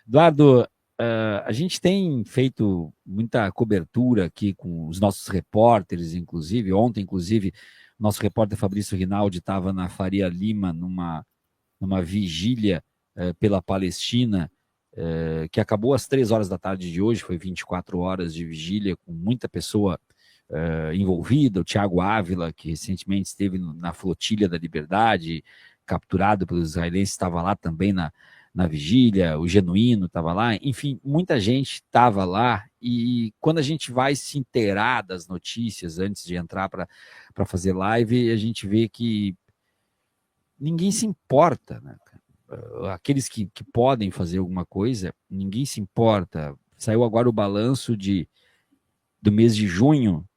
Eduardo, a gente tem feito muita cobertura aqui com os nossos repórteres, inclusive. Ontem, inclusive, nosso repórter Fabrício Rinaldi estava na Faria Lima, numa vigília pela Palestina, que acabou às 3 horas da tarde de hoje, foi 24 horas de vigília, com muita pessoa envolvida. O Tiago Ávila, que recentemente esteve na Flotilha da Liberdade, capturado pelos israelenses, estava lá também na vigília. O Genuíno estava lá, enfim, muita gente estava lá, e quando a gente vai se inteirar das notícias antes de entrar para fazer live, a gente vê que ninguém se importa, né? Aqueles que podem fazer alguma coisa, ninguém se importa. Saiu agora o balanço do mês de junho.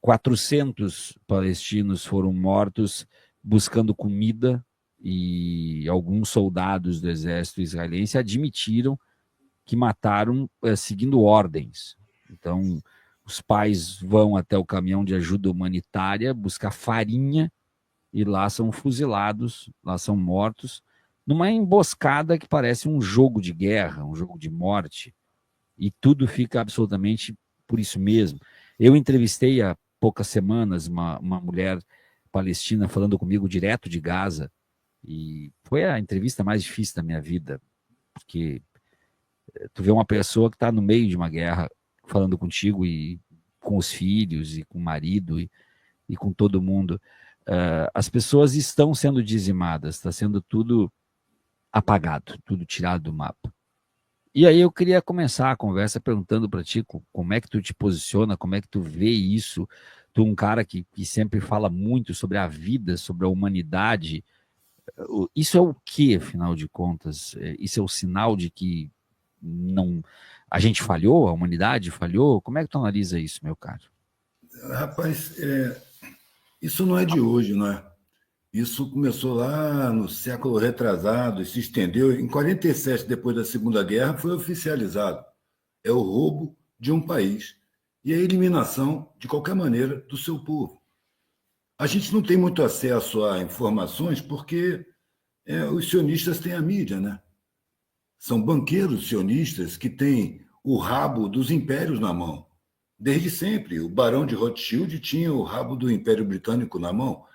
400 palestinos foram mortos buscando comida, e alguns soldados do exército israelense admitiram que mataram seguindo ordens. Então, os pais vão até o caminhão de ajuda humanitária buscar farinha, e lá são fuzilados, lá são mortos, numa emboscada que parece um jogo de guerra, um jogo de morte, e tudo fica absolutamente por isso mesmo. Eu entrevistei há poucas semanas uma mulher palestina falando comigo direto de Gaza, e foi a entrevista mais difícil da minha vida, porque tu vê uma pessoa que está no meio de uma guerra falando contigo, e com os filhos, e com o marido, e com todo mundo. As pessoas estão sendo dizimadas, está sendo tudo apagado, tudo tirado do mapa. E aí eu queria começar a conversa perguntando para ti como é que tu te posiciona, como é que tu vê isso. Tu é um cara que sempre fala muito sobre a vida, sobre a humanidade. Isso é o que, afinal de contas? Isso é o sinal de que não a gente falhou, a humanidade falhou? Como é que tu analisa isso, meu caro? Rapaz, isso não é de hoje, não é? Isso começou lá no século retrasado e se estendeu. Em 47, depois da Segunda Guerra, foi oficializado. É o roubo de um país e a eliminação, de qualquer maneira, do seu povo. A gente não tem muito acesso a informações porque os sionistas têm a mídia, né? São banqueiros sionistas que têm o rabo dos impérios na mão. Desde sempre, o Barão de Rothschild tinha o rabo do Império Britânico na mão.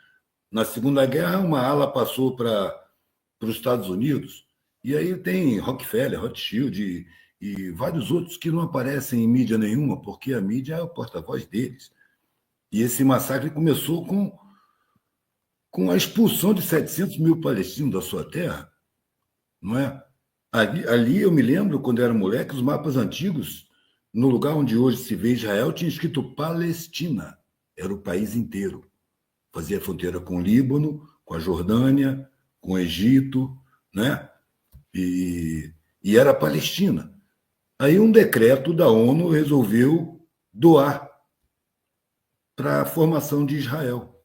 Na Segunda Guerra, uma ala passou para os Estados Unidos, e aí tem Rockefeller, Rothschild e vários outros que não aparecem em mídia nenhuma, porque a mídia é o porta-voz deles. E esse massacre começou com a expulsão de 700 mil palestinos da sua terra, não é? Ali eu me lembro, quando eu era moleque, os mapas antigos, no lugar onde hoje se vê Israel, tinha escrito Palestina, era o país inteiro. Fazia fronteira com o Líbano, com a Jordânia, com o Egito, né? E era a Palestina. Aí um decreto da ONU resolveu doar para a formação de Israel.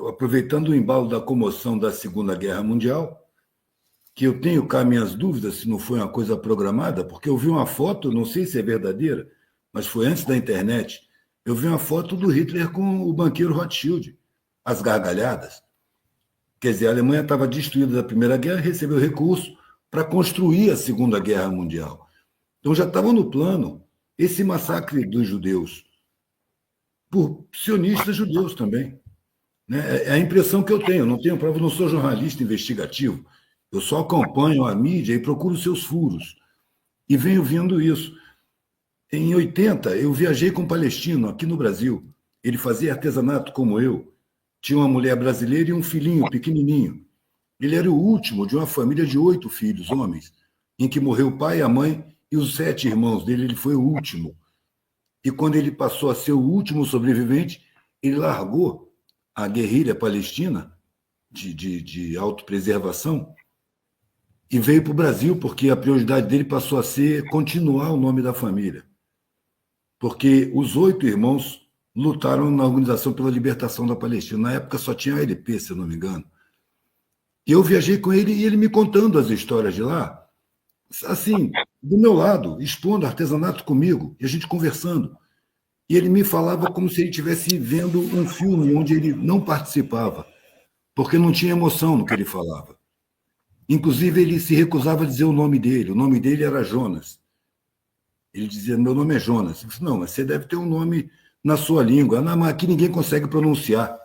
Aproveitando o embalo da comoção da Segunda Guerra Mundial, que eu tenho cá minhas dúvidas se não foi uma coisa programada, porque eu vi uma foto, não sei se é verdadeira, mas foi antes da internet, eu vi uma foto do Hitler com o banqueiro Rothschild, as gargalhadas. Quer dizer, a Alemanha estava destruída da Primeira Guerra e recebeu recurso para construir a Segunda Guerra Mundial. Então já estava no plano esse massacre dos judeus, por sionistas judeus também. Né? É a impressão que eu tenho, não tenho prova, não sou jornalista investigativo, eu só acompanho a mídia e procuro seus furos. E venho vendo isso. Em 80, eu viajei com um palestino aqui no Brasil. Ele fazia artesanato como eu. Tinha uma mulher brasileira e um filhinho pequenininho. Ele era o último de uma família de 8 filhos, homens, em que morreu o pai, a mãe e os 7 irmãos dele. Ele foi o último. E quando ele passou a ser o último sobrevivente, ele largou a guerrilha palestina de autopreservação e veio para o Brasil, porque a prioridade dele passou a ser continuar o nome da família. Porque os 8 irmãos lutaram na Organização pela Libertação da Palestina. Na época só tinha a ALP, se eu não me engano. E eu viajei com ele e ele me contando as histórias de lá, assim, do meu lado, expondo artesanato comigo, e a gente conversando. E ele me falava como se ele estivesse vendo um filme onde ele não participava, porque não tinha emoção no que ele falava. Inclusive, ele se recusava a dizer o nome dele. O nome dele era Jonas. Ele dizia, meu nome é Jonas. Eu disse, não, mas você deve ter um nome na sua língua. Não, mas aqui ninguém consegue pronunciar.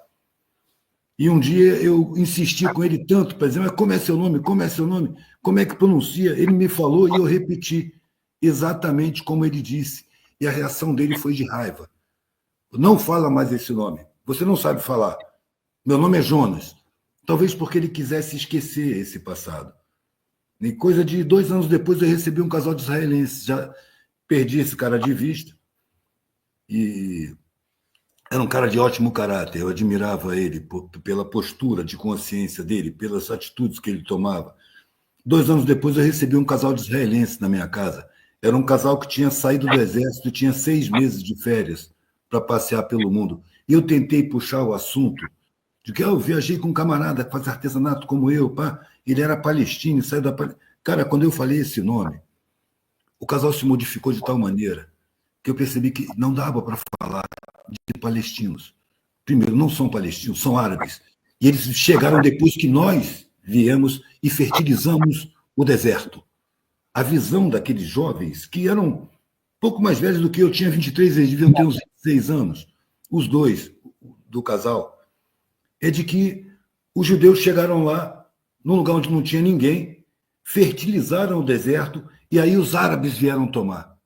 E um dia eu insisti com ele tanto para dizer, mas como é seu nome? Como é seu nome? Como é que pronuncia? Ele me falou e eu repeti exatamente como ele disse. E a reação dele foi de raiva. Não fala mais esse nome. Você não sabe falar. Meu nome é Jonas. Talvez porque ele quisesse esquecer esse passado. E coisa de 2 anos depois eu recebi um casal de israelenses. Já perdi esse cara de vista. E era um cara de ótimo caráter. Eu admirava ele pela postura de consciência dele, pelas atitudes que ele tomava. 2 anos depois eu recebi um casal de israelenses na minha casa. Era um casal que tinha saído do exército e tinha 6 meses de férias para passear pelo mundo. E eu tentei puxar o assunto de que eu viajei com um camarada que faz artesanato como eu, pá. Ele era palestino, saiu da Palestina. Cara, quando eu falei esse nome, o casal se modificou de tal maneira que eu percebi que não dava para falar de palestinos. Primeiro, não são palestinos, são árabes. E eles chegaram depois que nós viemos e fertilizamos o deserto. A visão daqueles jovens, que eram pouco mais velhos do que eu, tinha 23, eles deviam ter uns 26 anos, os dois do casal, é de que os judeus chegaram lá, num lugar onde não tinha ninguém, fertilizaram o deserto, e aí os árabes vieram tomar.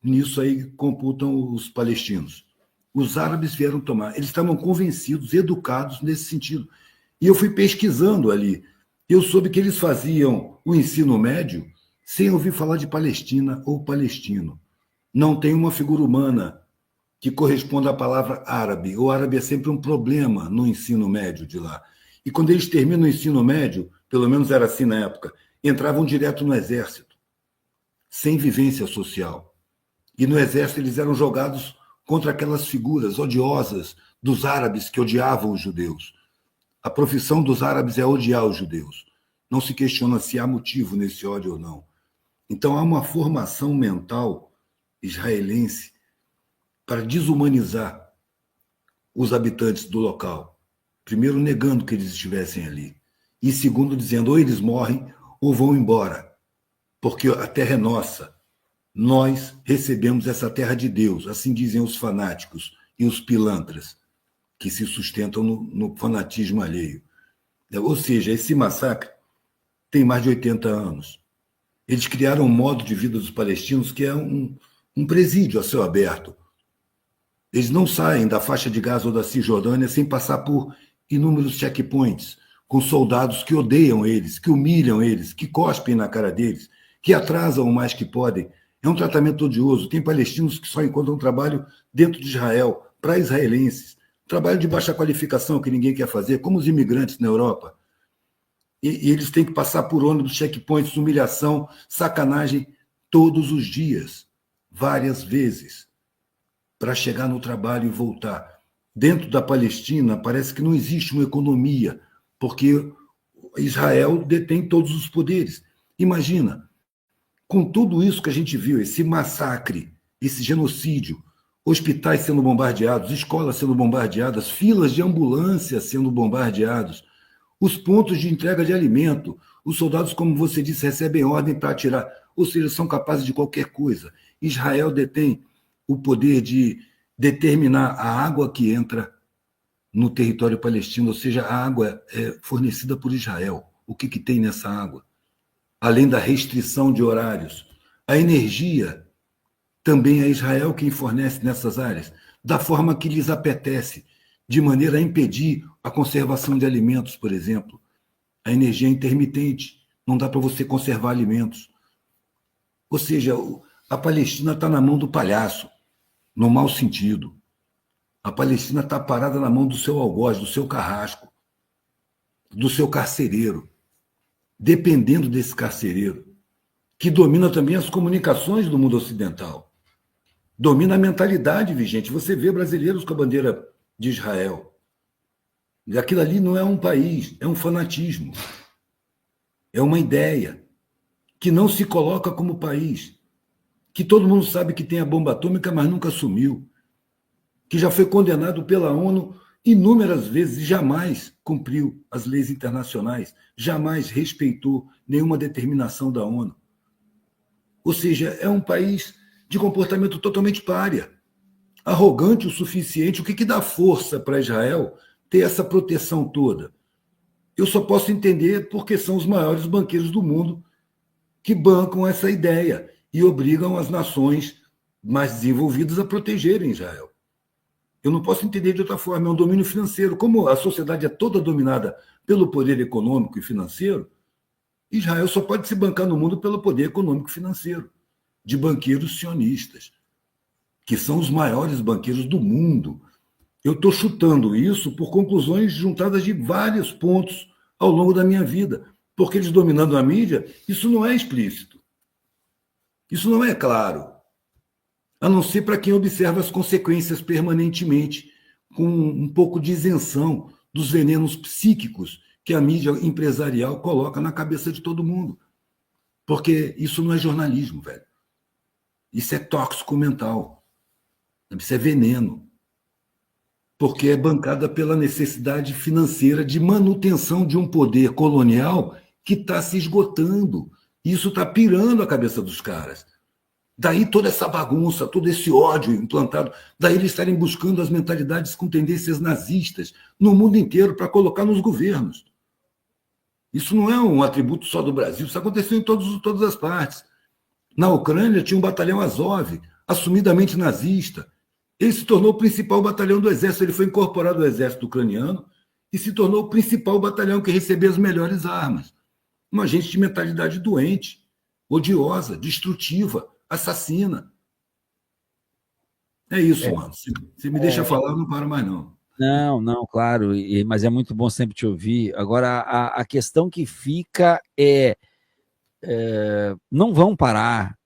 Nisso aí computam os palestinos. Os árabes vieram tomar. Eles estavam convencidos, educados nesse sentido. E eu fui pesquisando ali. Eu soube que eles faziam o ensino médio sem ouvir falar de Palestina ou palestino. Não tem uma figura humana que corresponda à palavra árabe. O árabe é sempre um problema no ensino médio de lá. E quando eles terminam o ensino médio, pelo menos era assim na época, entravam direto no exército, sem vivência social. E no exército eles eram jogados contra aquelas figuras odiosas dos árabes que odiavam os judeus. A profissão dos árabes é odiar os judeus. Não se questiona se há motivo nesse ódio ou não. Então há uma formação mental israelense para desumanizar os habitantes do local. Primeiro, negando que eles estivessem ali. E segundo, dizendo ou eles morrem ou vão embora, porque a terra é nossa. Nós recebemos essa terra de Deus, assim dizem os fanáticos e os pilantras, que se sustentam no fanatismo alheio. Ou seja, esse massacre tem mais de 80 anos. Eles criaram um modo de vida dos palestinos que é um presídio a céu aberto. Eles não saem da faixa de Gaza ou da Cisjordânia sem passar por inúmeros checkpoints, com soldados que odeiam eles, que humilham eles, que cospem na cara deles, que atrasam o mais que podem. É um tratamento odioso. Tem palestinos que só encontram trabalho dentro de Israel, para israelenses. Trabalho de baixa qualificação que ninguém quer fazer, como os imigrantes na Europa. E eles têm que passar por ônibus, checkpoints, humilhação, sacanagem, todos os dias, várias vezes, para chegar no trabalho e voltar. Dentro da Palestina, parece que não existe uma economia, porque Israel detém todos os poderes. Imagina, com tudo isso que a gente viu, esse massacre, esse genocídio, hospitais sendo bombardeados, escolas sendo bombardeadas, filas de ambulância sendo bombardeados, os pontos de entrega de alimento, os soldados, como você disse, recebem ordem para atirar, ou seja, são capazes de qualquer coisa. Israel detém o poder de determinar a água que entra no território palestino, ou seja, a água é fornecida por Israel. O que tem nessa água? Além da restrição de horários. A energia também é Israel quem fornece nessas áreas, da forma que lhes apetece, de maneira a impedir a conservação de alimentos, por exemplo. A energia é intermitente, não dá para você conservar alimentos. Ou seja, a Palestina está na mão do palhaço, no mau sentido. A Palestina está parada na mão do seu algoz, do seu carrasco, do seu carcereiro, dependendo desse carcereiro, que domina também as comunicações do mundo ocidental, domina a mentalidade vigente. Você vê brasileiros com a bandeira de Israel. E aquilo ali não é um país, é um fanatismo, é uma ideia que não se coloca como país, que todo mundo sabe que tem a bomba atômica, mas nunca assumiu, que já foi condenado pela ONU inúmeras vezes e jamais cumpriu as leis internacionais, jamais respeitou nenhuma determinação da ONU. Ou seja, é um país de comportamento totalmente pária, arrogante o suficiente. O que dá força para Israel ter essa proteção toda? Eu só posso entender porque são os maiores banqueiros do mundo que bancam essa ideia e obrigam as nações mais desenvolvidas a protegerem Israel. Eu não posso entender de outra forma, é um domínio financeiro. Como a sociedade é toda dominada pelo poder econômico e financeiro, Israel só pode se bancar no mundo pelo poder econômico e financeiro, de banqueiros sionistas, que são os maiores banqueiros do mundo. Eu estou chutando isso por conclusões juntadas de vários pontos ao longo da minha vida, porque eles dominando a mídia, isso não é explícito. Isso não é claro. A não ser para quem observa as consequências permanentemente, com um pouco de isenção dos venenos psíquicos que a mídia empresarial coloca na cabeça de todo mundo. Porque isso não é jornalismo, velho. Isso é tóxico mental. Isso é veneno. Porque é bancada pela necessidade financeira de manutenção de um poder colonial que está se esgotando. Isso está pirando a cabeça dos caras. Daí toda essa bagunça, todo esse ódio implantado, daí eles estarem buscando as mentalidades com tendências nazistas no mundo inteiro para colocar nos governos. Isso não é um atributo só do Brasil, isso aconteceu em todas as partes. Na Ucrânia tinha um batalhão Azov, assumidamente nazista. Ele se tornou o principal batalhão do exército, ele foi incorporado ao exército ucraniano e se tornou o principal batalhão que recebia as melhores armas. Uma gente de mentalidade doente, odiosa, destrutiva, assassina. É isso, mano. Se me deixa falar, eu não paro mais, não. Não, claro, mas é muito bom sempre te ouvir. Agora, a questão que fica não vão parar.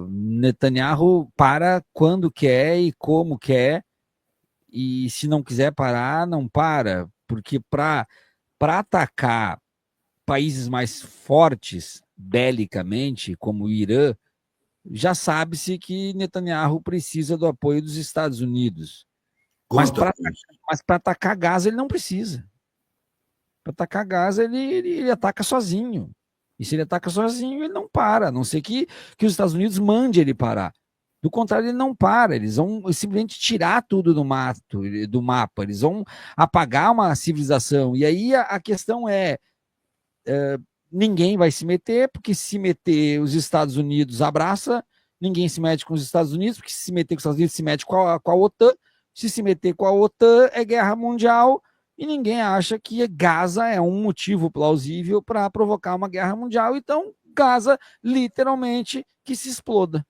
Netanyahu para quando quer e como quer, e se não quiser parar, não para, porque para atacar países mais fortes belicamente, como o Irã, já sabe-se que Netanyahu precisa do apoio dos Estados Unidos. Mas para atacar Gaza, ele não precisa. Para atacar Gaza, ele ataca sozinho. E se ele ataca sozinho, ele não para, a não ser que os Estados Unidos mande ele parar. Do contrário, ele não para. Eles vão simplesmente tirar tudo do mapa. Eles vão apagar uma civilização. E aí a questão ninguém vai se meter, porque se meter os Estados Unidos abraça, ninguém se mete com os Estados Unidos, porque se meter com os Estados Unidos se mete com a OTAN, se meter com a OTAN é guerra mundial, e ninguém acha que Gaza é um motivo plausível para provocar uma guerra mundial, então Gaza literalmente que se exploda.